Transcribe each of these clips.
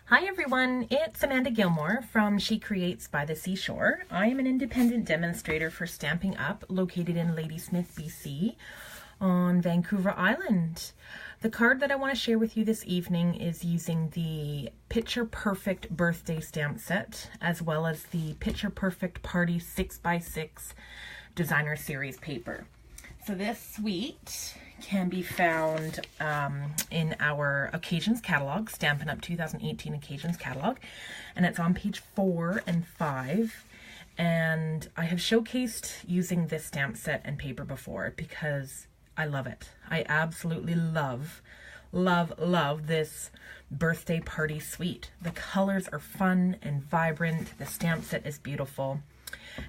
Hi everyone, it's Amanda Gilmore from She Creates by the Seashore. I am an independent demonstrator for Stampin Up located in Ladysmith, BC on Vancouver Island. The card that I want to share with you this evening is using the Picture Perfect birthday stamp set as well as the Picture Perfect Party 6x6 designer series paper. So this suite can be found in our Occasions catalog, Stampin' Up 2018 Occasions catalog, and it's on page 4 and 5. And I have showcased using this stamp set and paper before because I love it. I absolutely love this birthday party suite. The colors are fun and vibrant. The stamp set is beautiful.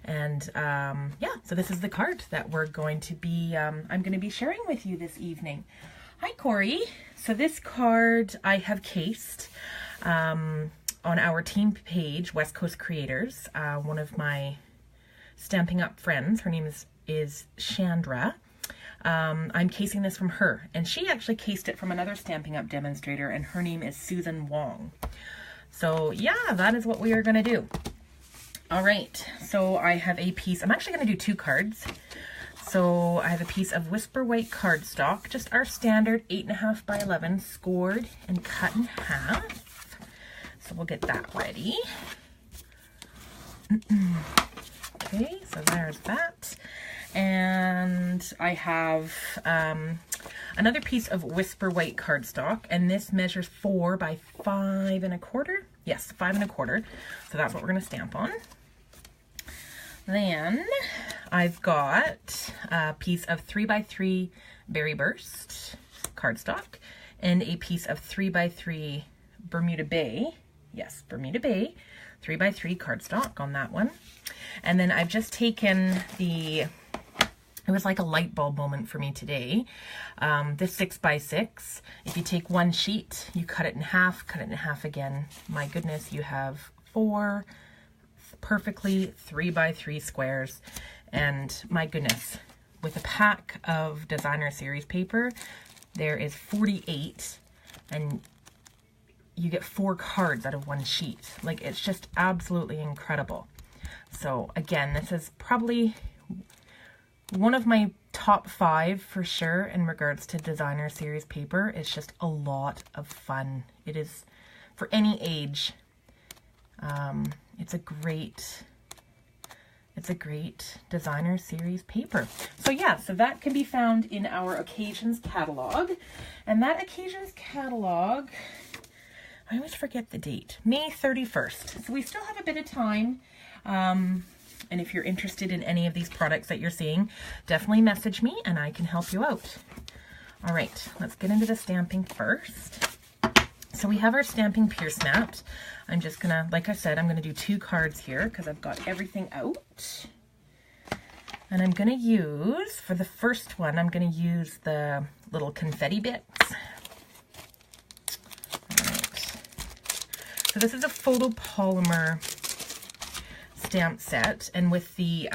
And yeah, so this is the card that we're going to be, I'm going to be sharing with you this evening. Hi, Corey. So this card I have cased on our team page, West Coast Creators. One of my Stampin' Up friends, her name is Chandra. I'm casing this from her, and she actually cased it from another Stampin' Up demonstrator, and her name is Susan Wong. So yeah, that is what we are going to do. All right, so I have a piece, I'm actually going to do 2 cards. So I have a piece of Whisper White cardstock, just our standard 8.5 by 11, scored and cut in half. So we'll get that ready. Okay, so there's that. And I have another piece of Whisper White cardstock, and this measures 4 by 5 1/4. Yes, 5 1/4. So that's what we're going to stamp on. Then I've got a piece of 3 by 3 Berry Burst cardstock and a piece of 3 by 3 Bermuda Bay. Yes, Bermuda Bay 3 by 3 cardstock on that one. And then I've just taken it was like a light bulb moment for me today. This 6x6, if you take one sheet, you cut it in half again. My goodness, you have 4 perfectly 3 by 3 squares. And my goodness, with a pack of designer series paper, there is 48, and you get 4 cards out of one sheet. Like, it's just absolutely incredible. So again, this is probably one of my top 5 for sure in regards to designer series paper. It's just a lot of fun. It is for any age. It's a great designer series paper. So yeah, so that can be found in our Occasions catalog. And that Occasions catalog, I always forget the date, May 31st. So we still have a bit of time. And if you're interested in any of these products that you're seeing, definitely message me and I can help you out. All right, let's get into the stamping first. So we have our stamping pierce mat. I'm just gonna, like I said, I'm gonna do 2 cards here because I've got everything out. And I'm gonna use, for the first one, I'm gonna use the little confetti bits. All right. So this is a photopolymer stamp set, and with the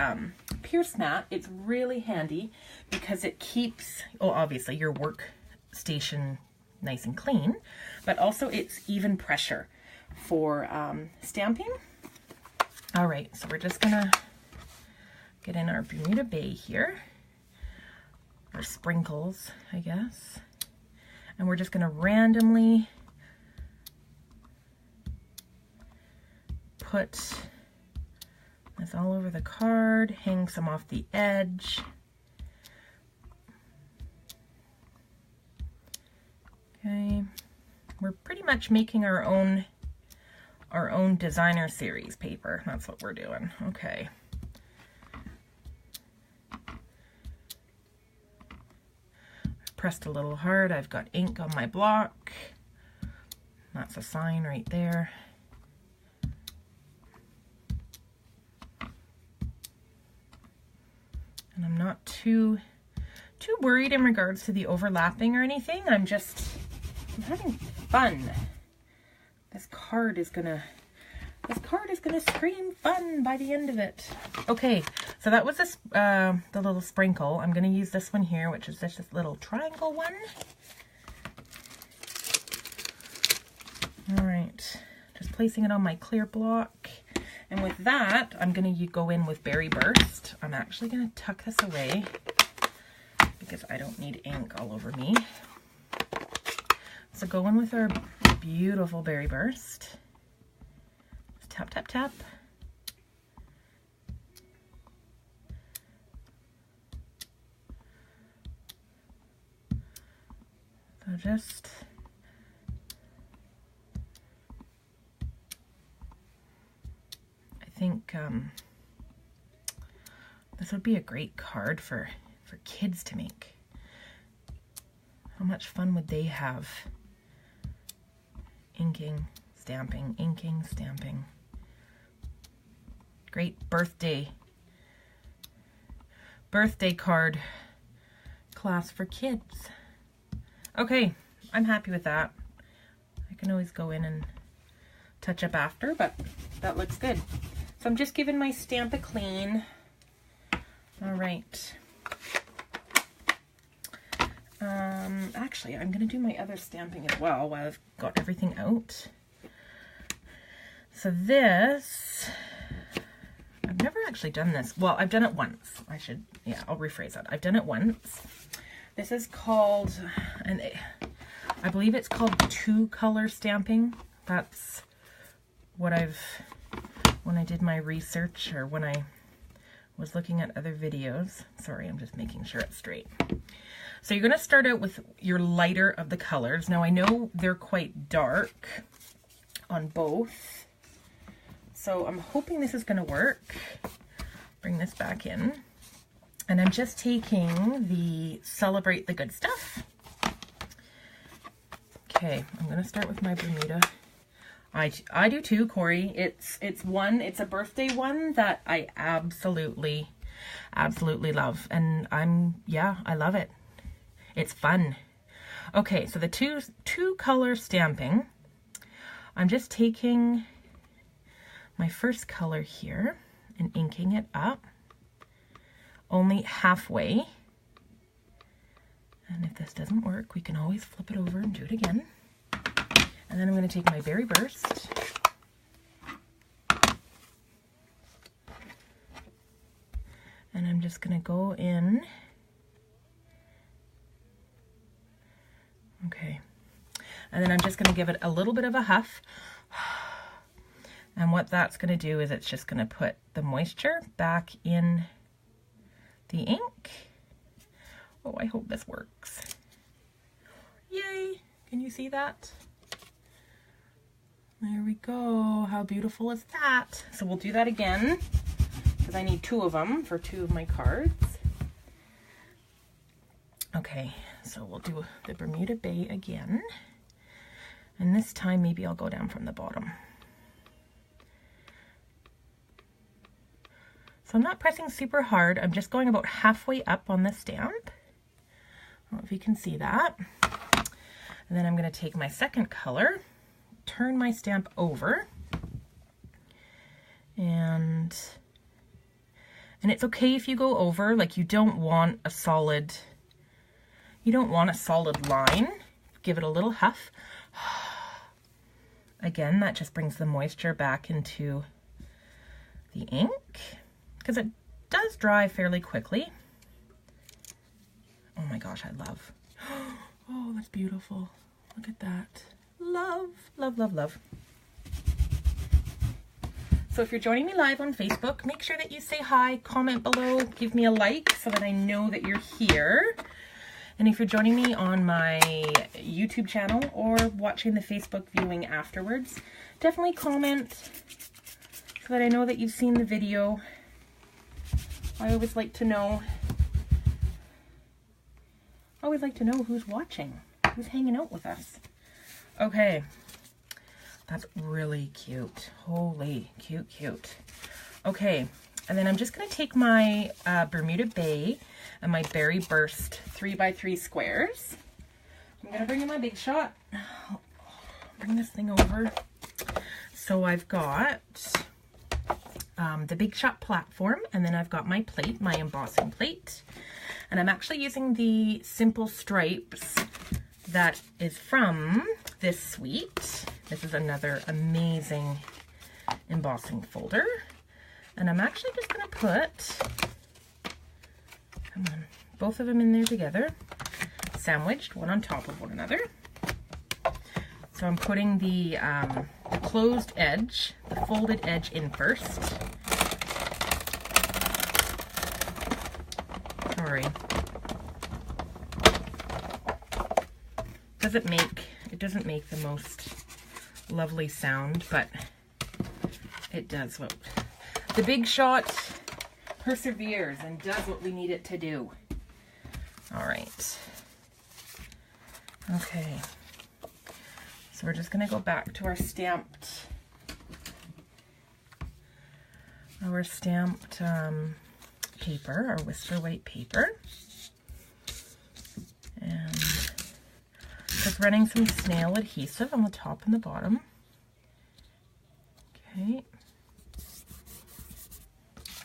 pierce mat, it's really handy because it keeps, oh, obviously your workstation nice and clean, but also it's even pressure for stamping. All right, so we're just gonna get in our Bermuda Bay here, or sprinkles, I guess, and we're just gonna randomly put this all over the card, hang some off the edge. Okay, we're pretty much making our own designer series paper. That's what we're doing. Okay. Pressed a little hard. I've got ink on my block. That's a sign right there. And I'm not too worried in regards to the overlapping or anything. I'm having fun. This card is gonna scream fun by the end of it. Okay, so that was the little sprinkle. I'm gonna use this one here, which is just this little triangle one. All right. placing it on my clear block. And with that, I'm going to go in with Berry Burst. I'm actually going to tuck this away because I don't need ink all over me. So go in with our beautiful Berry Burst. Just tap, tap, tap. So just I think this would be a great card for kids to make. How much fun would they have? Inking, stamping, inking, stamping. Great birthday card class for kids. Okay, I'm happy with that. I can always go in and touch up after, but that looks good. So I'm just giving my stamp a clean. All right. Actually, I'm going to do my other stamping as well while I've got everything out. So this, I've never actually done this. Well, I've done it once. I'll rephrase that. I've done it once. This is called, I believe it's called 2-color stamping. That's what when I did my research or when I was looking at other videos. Sorry, I'm just making sure it's straight. So you're going to start out with your lighter of the colors. Now I know they're quite dark on both, so I'm hoping this is going to work. Bring this back in. And I'm just taking the Celebrate the Good Stuff. Okay, I'm going to start with my Bermuda. I do too, Corey. It's a birthday one that I absolutely love. And I love it. It's fun. Okay, so the two color stamping, I'm just taking my first color here and inking it up only halfway. And if this doesn't work, we can always flip it over and do it again. And then I'm going to take my Berry Burst and I'm just going to go in. Okay. And then I'm just going to give it a little bit of a huff. And what that's going to do is it's just going to put the moisture back in the ink. Oh, I hope this works. Yay! Can you see that? There we go. How beautiful is that? So we'll do that again because I need 2 of them for 2 of my cards. Okay, so we'll do the Bermuda Bay again. And this time maybe I'll go down from the bottom. So I'm not pressing super hard. I'm just going about halfway up on the stamp. I don't know if you can see that. And then I'm going to take my second color, turn my stamp over, and it's okay if you go over, like you don't want a solid line. Give it a little huff. Again, that just brings the moisture back into the ink because it does dry fairly quickly. Oh my gosh, I love. Oh, that's beautiful. Look at that. Love, love, love, love. So if you're joining me live on Facebook, make sure that you say hi, comment below, give me a like so that I know that you're here. And if you're joining me on my YouTube channel or watching the Facebook viewing afterwards, definitely comment so that I know that you've seen the video. I always like to know who's watching, who's hanging out with us. Okay, that's really cute. Holy, cute, cute. Okay, and then I'm just going to take my Bermuda Bay and my Berry Burst 3x3 squares. I'm going to bring in my Big Shot. Bring this thing over. So I've got the Big Shot platform, and then I've got my plate, my embossing plate. And I'm actually using the Simple Stripes that is from this suite. This is another amazing embossing folder. And I'm actually just going to put, come on, both of them in there together, sandwiched, one on top of one another. So I'm putting the closed edge, the folded edge in first. Sorry. It doesn't make the most lovely sound, but it does what the Big Shot perseveres and does what we need it to do. All right. Okay. So we're just going to go back to our stamped paper, our Whisper White paper. And just running some snail adhesive on the top and the bottom. Okay.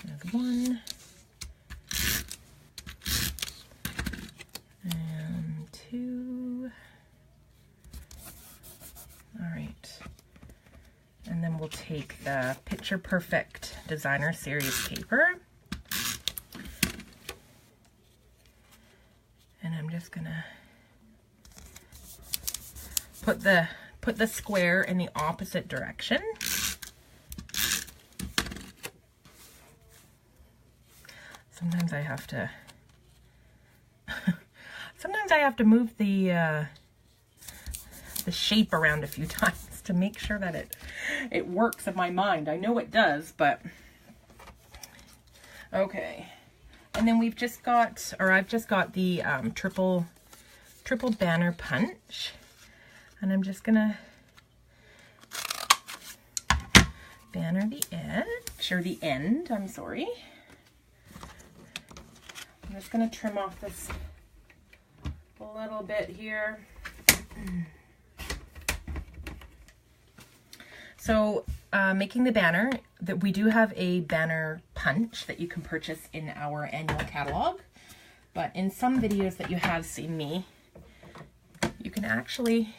There's one. And two. All right. And then we'll take the Picture Perfect Designer Series paper. And I'm just gonna put the square in the opposite direction. Sometimes I have to move the shape around a few times to make sure that it works in my mind. I know it does, but okay. And then I've just got the triple banner punch, and I'm just gonna banner the edge, or the end, I'm sorry. I'm just gonna trim off this a little bit here. So making the banner, that we do have a banner punch that you can purchase in our annual catalog, but in some videos that you have seen me, you can actually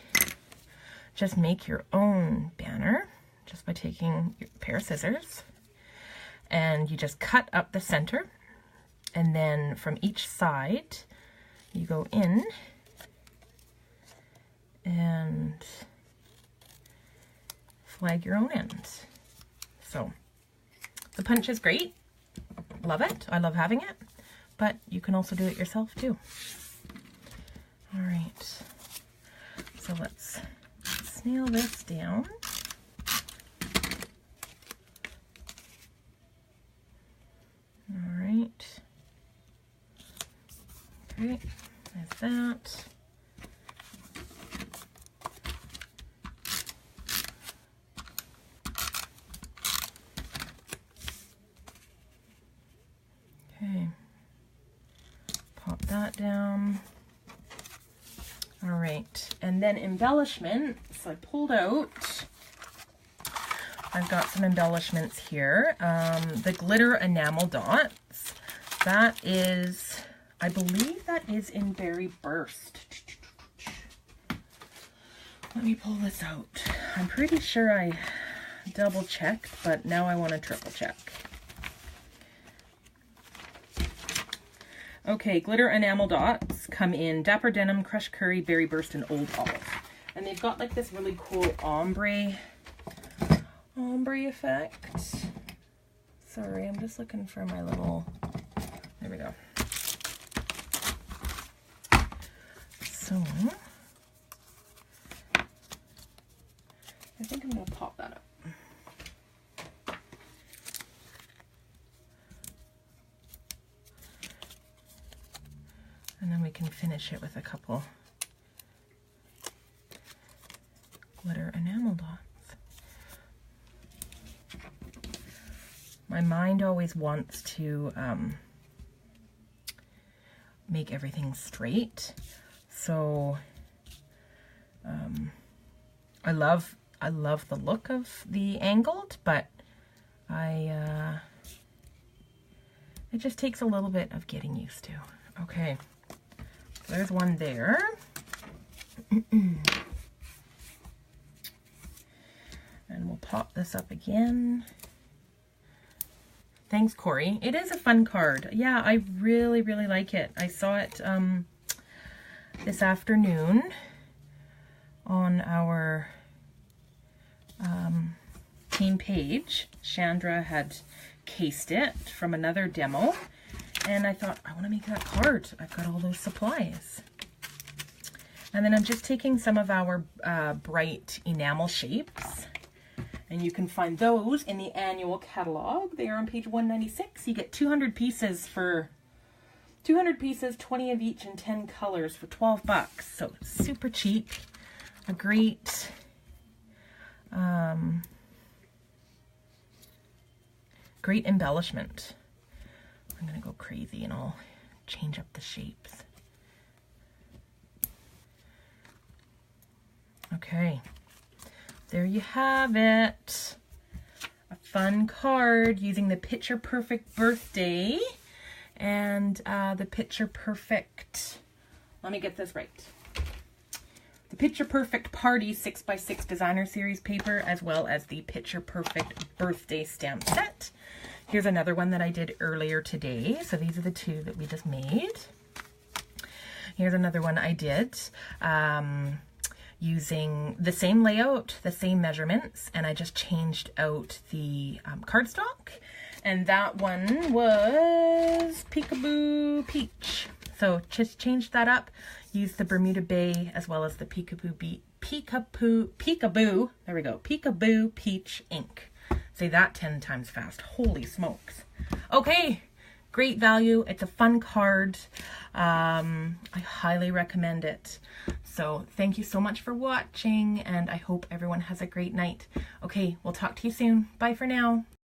just make your own banner just by taking your pair of scissors, and you just cut up the center, and then from each side you go in and flag your own ends. So the punch is great. Love it. I love having it, but you can also do it yourself too. All right. So let's snail this down. All right. Okay, there's that. Okay, pop that down. All right, and then embellishments. I pulled out, I've got some embellishments here. The glitter enamel dots. That is, I believe that is in Berry Burst. Let me pull this out. I'm pretty sure I double checked, but now I want to triple check. Okay, glitter enamel dots come in Dapper Denim, Crushed Curry, Berry Burst, and Old Olive. And they've got like this really cool ombre effect. Sorry, I'm just looking for my little, there we go. So, I think I'm going to pop that up. And then we can finish it with a couple glitter enamel dots. My mind always wants to make everything straight. So I love the look of the angled, but it just takes a little bit of getting used to. Okay. There's one there. we'll pop this up again. Thanks, Corey. It is a fun card. Yeah, I really, really like it. I saw it this afternoon on our team page. Chandra had cased it from another demo, and I thought, I want to make that card. I've got all those supplies. And then I'm just taking some of our bright enamel shapes, and you can find those in the annual catalog. They are on page 196. You get 200 pieces for 200 pieces, 20 of each in 10 colors for 12 bucks. So super cheap. A great great embellishment. I'm gonna go crazy and I'll change up the shapes. Okay, there you have it. A fun card using the Picture Perfect Birthday and the Picture Perfect, let me get this right. The Picture Perfect Party 6x6 Designer Series paper, as well as the Picture Perfect Birthday stamp set. Here's another one that I did earlier today. So these are the two that we just made. Here's another one I did using the same layout, the same measurements, and I just changed out the cardstock. And that one was Peekaboo Peach. So just changed that up, used the Bermuda Bay as well as the Peekaboo, there we go, Peekaboo Peach ink. Say that 10 times fast. Holy smokes. Okay, great value. It's a fun card. I highly recommend it. So thank you so much for watching, and I hope everyone has a great night. Okay, we'll talk to you soon. Bye for now.